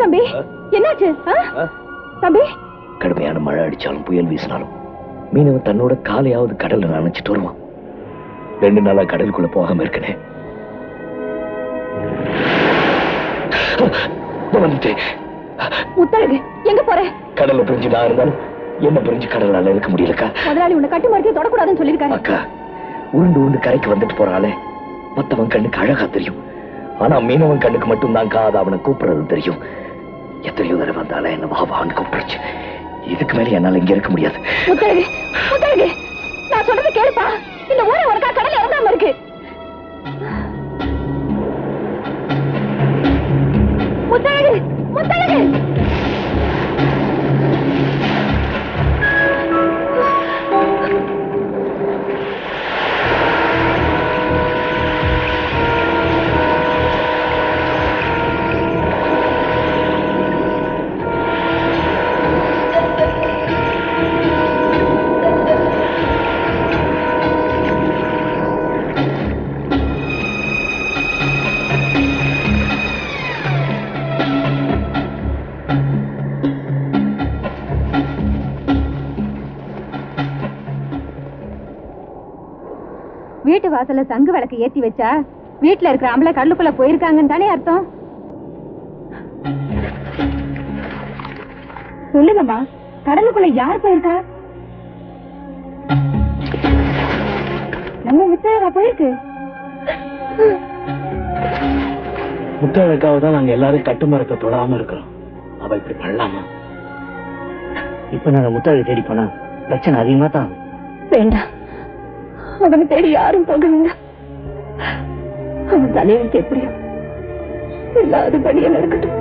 தம்பி என்னாச்சு தம்பி? கடுமையான மழை அடிச்சாலும் புயல் வீசினாலும் மீனவன் தன்னோட காலையாவது கடல்ல நினைச்சிட்டு வருவான். 2 நாளா கடலுக்குள்ள போகாம இருக்கனே. முத்தழகு எங்க போற? கடல்ல பிரிஞ்சு நான் இருந்தாலும் என்ன பிரிஞ்சு கடலால இருக்க முடியலக்கா. முதலாளி உன்னை கட்டு மரத்தையும் தொடக்கூடாதுன்னு சொல்லியிருக்காரு. அக்கா, உருண்டு உருண்டு கரைக்கு வந்துட்டு போறாளே, மத்தவன் கண்ணுக்கு அழகா தெரியும். ஆனா மீனவன் கண்ணுக்கு மட்டும் தான் காது அவனை கூப்பிடுறது தெரியும். எத்தனையோ தடவை வந்தாலே என்ன வாவான்னு கூப்பிடுச்சு. இதுக்கு மேல என்னால இங்க இருக்க முடியாது. முத்தழகு, முத்தழகு, நான் சொல்றது கேளுப்பா. இந்த ஊரை உனக்கா கடல் இறங்காம இருக்கு. முத்தழகு, முத்தழகு. வீட்டு வாசல்ல சங்கு விளக்கு ஏத்தி வச்சா வீட்டுல இருக்கிற ஆம்பளை கடலுக்குள்ள போயிருக்காங்கன்னு தானே அர்த்தம்? சொல்லுங்கம்மா, கடலுக்குள்ள யார் போயிருக்கா? நம்ம முத்தழகா போயிருக்கு. முத்தழகாவை தான் நாங்க எல்லாரும் கட்டுமரத்தை தொடாம இருக்கிறோம். அவ இப்படி பண்ணலாமா? இப்ப நாங்க முத்தழகை தேடி போனா பிரச்சனை அதிகமா தான். வேண்டாம், அவனை தேடி யாரும் போக வேண்டாம். அவன் தலையெழுத்து எப்படியோ இல்லாதபடியே நடக்கட்டும்.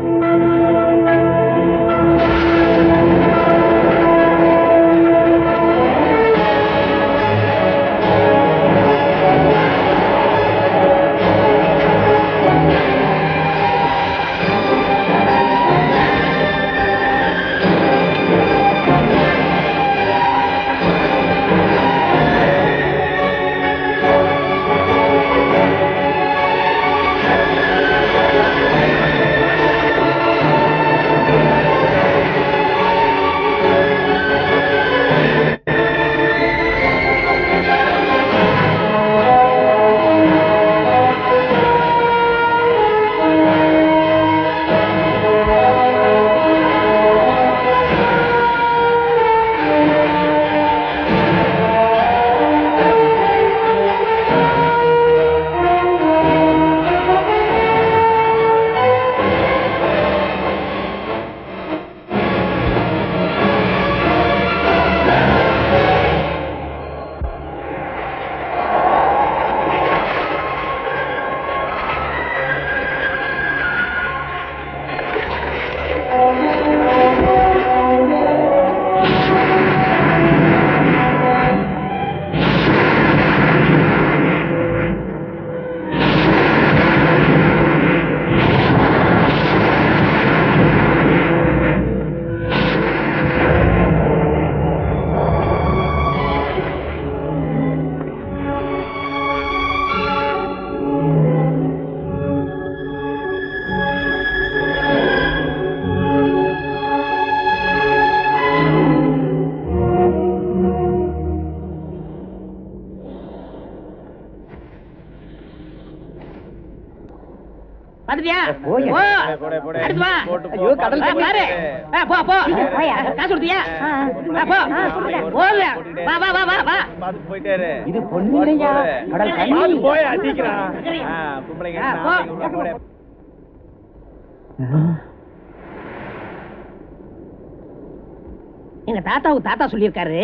எங்க தாத்தா சொல்லியிருக்காரு,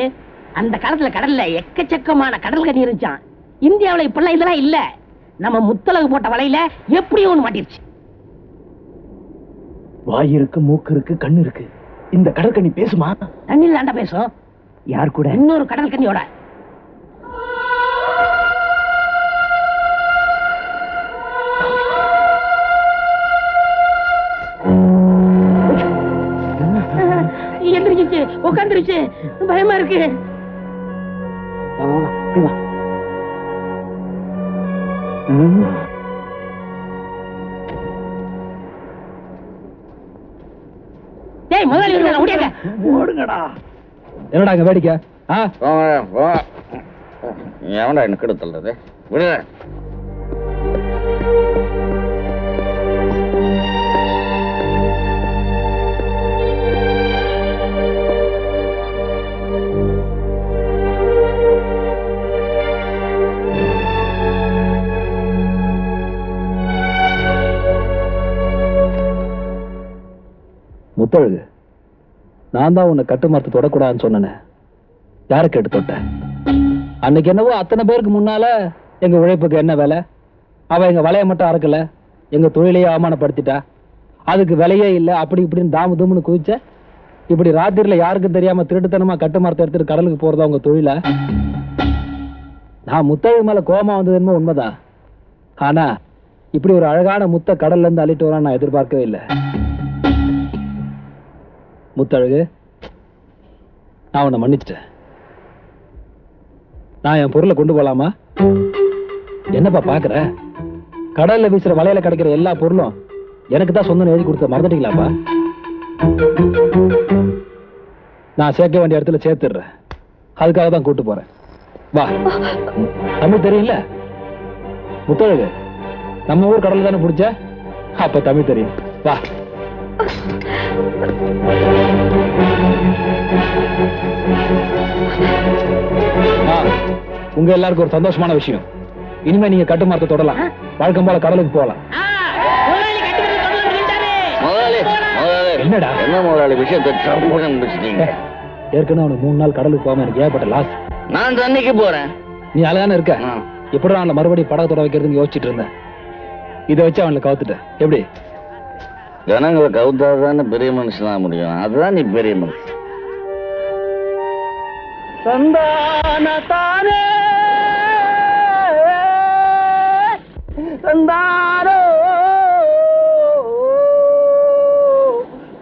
அந்த காலத்துல கடல்ல எக்கச்சக்கமான கடல் கண்ணி இருந்துச்சான். இந்தியாவில இப்பெல்லாம் இதெல்லாம் இல்ல. நம்ம முத்தலகு போட்ட வலையில எப்படியும் ஒண்ணு மாட்டிருச்சு. வாய் இருக்கு, மூக்கு இருக்கு, கண்ணு இருக்கு. இந்த கடற்கண்ணி பேசுமா? தண்ணியில் தாண்டா பேசும். யார் கூட? இன்னொரு கடல் கண்ணியோட. எந்திரிச்சு உட்காந்துருச்சு, பயமா இருக்கு. டேய் முதலாளி வந்து ஓடியாங்க. ஓடுங்கடா. என்னடா அங்க வேடிக்கை? எவன்டா என்ன கெடுத்துள்ளது? விடு. முத்தழகு, நான் தான் உன்னை கட்டு மரத்தை தொடக்கூடாதுன்னு சொன்னேன். யாரை கேட்டு தொட்டேன்? அன்னைக்கு என்னவோ அத்தனை பேருக்கு முன்னால எங்க உழைப்புக்கு என்ன வேலை, அவ எங்க வலைய மட்டும் அறக்கல, எங்க தொழிலையே அவமானப்படுத்திட்டா, அதுக்கு விலையே இல்லை, அப்படி இப்படின்னு தாமு தூமுன்னு குதிச்ச. இப்படி ராத்திரில யாருக்கும் தெரியாம திருட்டுத்தனமா கட்டு மரத்தை எடுத்துட்டு கடலுக்கு போறதா உங்க தொழில. நான் முத்தழகு மேல கோபமா வந்ததுன்னு உண்மைதான். ஆனா இப்படி ஒரு அழகான முத்த கடல்ல இருந்து அள்ளிட்டு வரான்னு நான் எதிர்பார்க்கவே இல்லை. முத்தழகு, நான் உன்னை மன்னிச்சிட்டேன். நான் என் பொருளை கொண்டு போலாமா? என்னப்பா பாக்குற? கடல்ல வீசுற வலையில கிடைக்கிற எல்லா பொருளும் எனக்கு தான் சொந்தம் எழுதி கொடுத்த மறந்துட்டீங்களாப்பா? நான் சேர்க்க வேண்டிய இடத்துல சேர்த்துடுறேன். அதுக்காக தான் கூட்டு போறேன். வா. தமிழ் தெரியல முத்தழகு? நம்ம ஊர் கடல்ல தானே பிடிச்ச, அப்ப தமிழ் தெரியும். வா. உங்க எல்லாருக்கும் ஒரு சந்தோஷமான விஷயம். இனிமே நீங்க கட்டு மரத்தை தொடலாம். வழக்கம் போல கடலுக்கு போகலாம். என்னடா என்ன முதலாளி விஷயத்தை ஏற்கனவே அவனுக்கு 3 நாள் கடலுக்கு போகாம எனக்கு ஏற்பட்ட லாஸ். நான் தண்ணிக்கு போறேன். நீ அழகான இருக்க. எப்படி அவனை மறுபடியும் படகத்தோட வைக்கிறதுன்னு யோசிச்சுட்டு இருந்தேன். இதை வச்சு அவனை கவுத்துட்டேன். எப்படி? ஜனங்களை கவுத்தாதானே பெரிய மனுஷனா முடியும். அதுதான் நீ பெரிய மனுஷன். சந்தானத்தானே சந்தானோ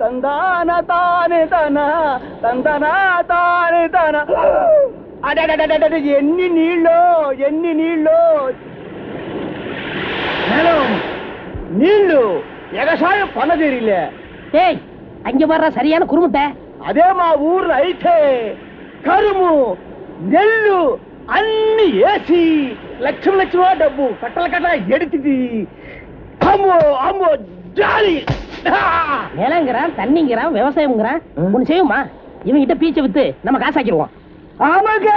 சந்தானத்தானே தனா சந்தனா தானே தனா. ఎన్ని నీళ్ళు నీళ్ళు వ్యవసాయం పనదీరిలే. ஏய் அங்க வர்ற சரியான குறுமுட்டை. అదే మా ఊర్లో అయితే కరుము నెల్లు అన్ని వేసి లక్షల డబ్బు కట్టల ఎడితిది. అమ్మో అమ్మో జాలి. நிலங்கிறான், தண்ணிங்கிறான், விவசாயம்ங்கிறான். ஒண்ணு செய்யுமா? இவங்கிட்ட பீச்சை வித்து நம்ம காசாக்கிடுவோம். ஆமாங்க.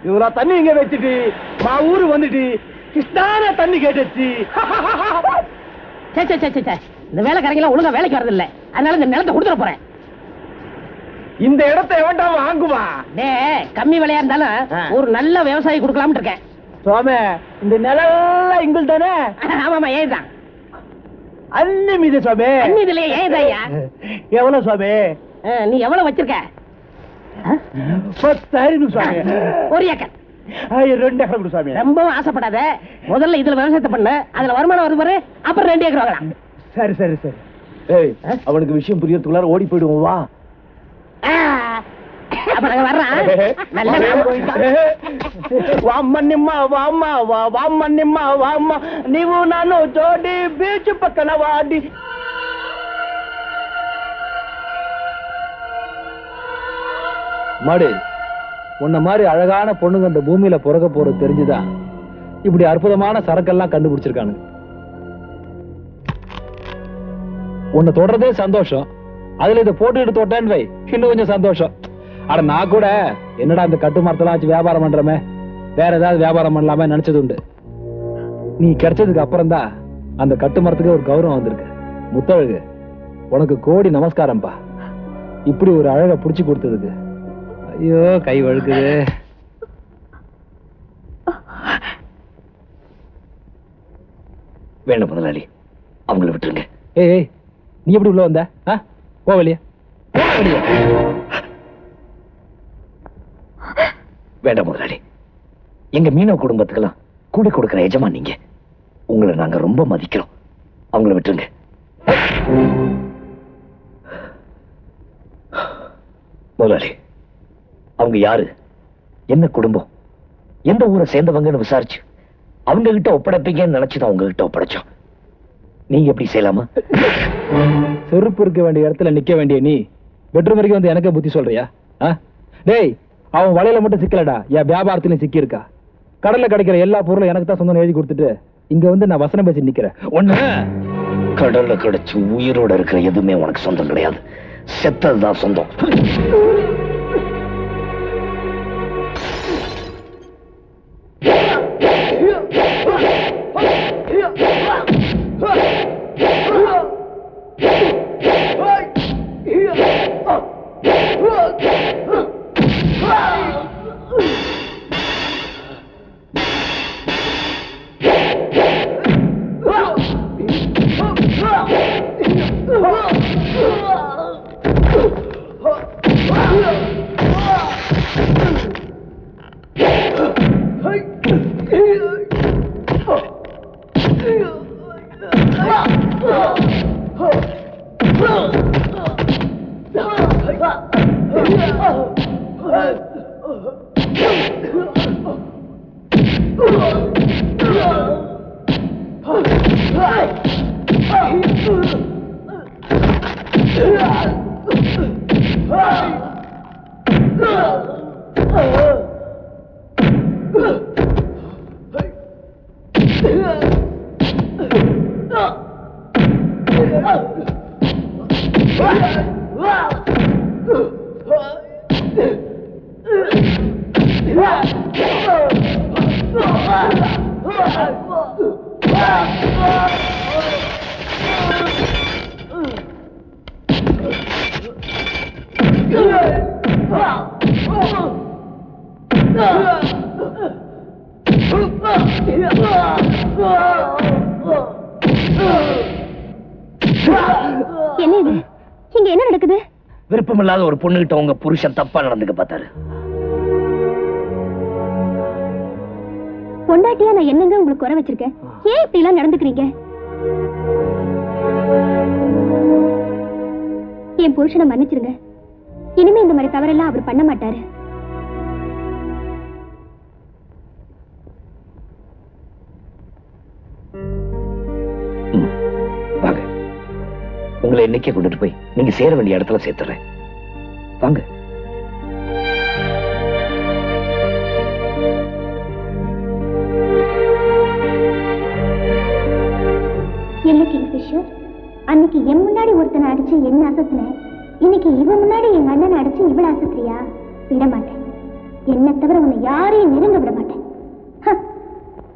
இவரா தண்ணி இங்க வச்சுட்டு மா ஊரு வந்துட்டு கிருஷ்ணான தண்ணி கேட்டுச்சு. இந்த வேலைக்காரங்க ஒழுங்கா வேலைக்கு வரது இல்ல, அதனால இந்த நிலத்தை கொடுத்துட போறேன். இந்த இடத்தை எவன்டா வாங்குவா? கம்மி விலையா இருந்தாலும் ஒரு நல்ல விவசாயி கொடுக்கலாம்னு இருக்கேன். சுவாமி, இந்த நிலம் எங்கள் தானே? ஆமாமா, ஏதான் அன்னி மீது சுவாமி. அன்னி இதுலயே ஏதாயா? எவ்வளவு சுவாமி? நீ எவ்வளவு வச்சிருக்க? 10,000 சுவாமி. 1 ஏக்கர். 2 ஏக்கர் கொடு சுவாமி. ரொம்பவும் ஆசைப்படாத. முதல்ல இதுல விவசாயத்தை பண்ணு, அதுல வருமானம் வருது பாரு, அப்புறம் 2 ஏக்கர் வாங்கலாம். சரி சரி சரி. ஏய், அவனுக்கு விஷயம் புரியறதுக்குள்ளார ஓடி போயிடுவோம். வா. அப்ப நாங்க வர்றோம். వామ్మ నీవు నన్ను జోడి బీచ్ పక్కన వాడి. மாடு, உன்ன மாதிரி அழகான பொண்ணுங்க இந்த பூமியில பிறக்க போறது தெரிஞ்சுதான் இப்படி அற்புதமான சரக்கெல்லாம் கண்டுபிடிச்சிருக்கானு. உன்னை தொடர்றதே சந்தோஷம், அதுல இதை போட்டுக்கிட்டு தொட்டேன்னு வை, இன்னும் கொஞ்சம் சந்தோஷம். ஆனா நான் கூட என்னடா இந்த கட்டு மரத்தெல்லாம் வச்சு வியாபாரம் பண்றமே, வேற ஏதாவது வியாபாரம் பண்ணலாமே நினைச்சது உண்டு. நீ கிடைச்சதுக்கு அப்புறம் தான் அந்த கட்டு மரத்துக்கு ஒரு கௌரவம் வந்திருக்கு. முத்தழகு, உனக்கு கோடி நமஸ்காரம்பா. இப்படி ஒரு அழகை புடிச்சு கொடுத்ததுக்கு. ஐயோ, கை வழுக்குது. வேண்டாம் முதலாளி, அவங்கள விட்டுருங்க. ஏய், நீ எப்படி உள்ள வந்த? போ வெளியே. வேண்டாம் முதலாளி, எங்க மீனவ குடும்பத்துக்கெல்லாம் கூடி கொடுக்கிற எஜமா நீங்க. உங்களை நாங்க ரொம்ப மதிக்கிறோம். அவங்கள விட்டுருங்க. முதலாளி, அவங்க யாரு, என்ன குடும்பம், எந்த ஊரை சேர்ந்தவங்கன்னு விசாரிச்சு அவங்க கிட்ட ஒப்படைப்பீங்கன்னு நினைச்சுதான் உங்ககிட்ட ஒப்படைச்சோம். நீங்க எப்படி செய்யலாமா? செருப்பு இருக்க வேண்டிய இடத்துல நிக்க வேண்டிய நீ பெட்ரூம் வரைக்கும் வந்து எனக்கே புத்தி சொல்றியா? டேய், அவன் வலையில மட்டும் சிக்கலடா, என் வியாபாரத்திலையும் சிக்கி இருக்கா. கடல்ல கிடைக்கிற எல்லா பொருளும் எனக்கு தான் சொந்தம் எழுதி கொடுத்துட்டு இங்க வந்து நான் வசனம் பேசி நிக்கிறேன். ஒண்ணு, கடல்ல கிடைச்சு உயிரோட இருக்கிற எதுவுமே உனக்கு சொந்தம் கிடையாது. செத்ததுதான் சொந்தம். என்ன இது? இங்க என்ன நடக்குது? விருப்பமில்லாத ஒரு பொண்ணுகிட்ட உங்க புருஷன் தப்பா நடந்துக்க பார்த்தாரு. பொண்டாட்டியா நான் என்னங்க உங்களுக்கு குறை வச்சிருக்கேன்? ஏன் இப்படி எல்லாம் நடந்துக்கிறீங்க? என் புருஷனை மன்னிச்சிருங்க. இனிமே இந்த மாதிரி தவறெல்லாம் அவர் பண்ண மாட்டாரு. வாங்க, உங்களை இன்னைக்கே கொண்டுட்டு போய் நீங்க சேர வேண்டிய இடத்துல சேர்த்துறேன். வாங்க. என்ன கிங்ஃபிஷர், அன்னைக்கு என் முன்னாடி ஒருத்தனை அடிச்சு என்ன அசத்துனேன், இன்னைக்கு இவன் முன்னாடி எங்க அண்ணனை அடிச்சு இவ்வளவு அசத்துறியா? விட மாட்டேன். என்ன தவிர உன்னை யாரையும் நெருங்க விட மாட்டேன்.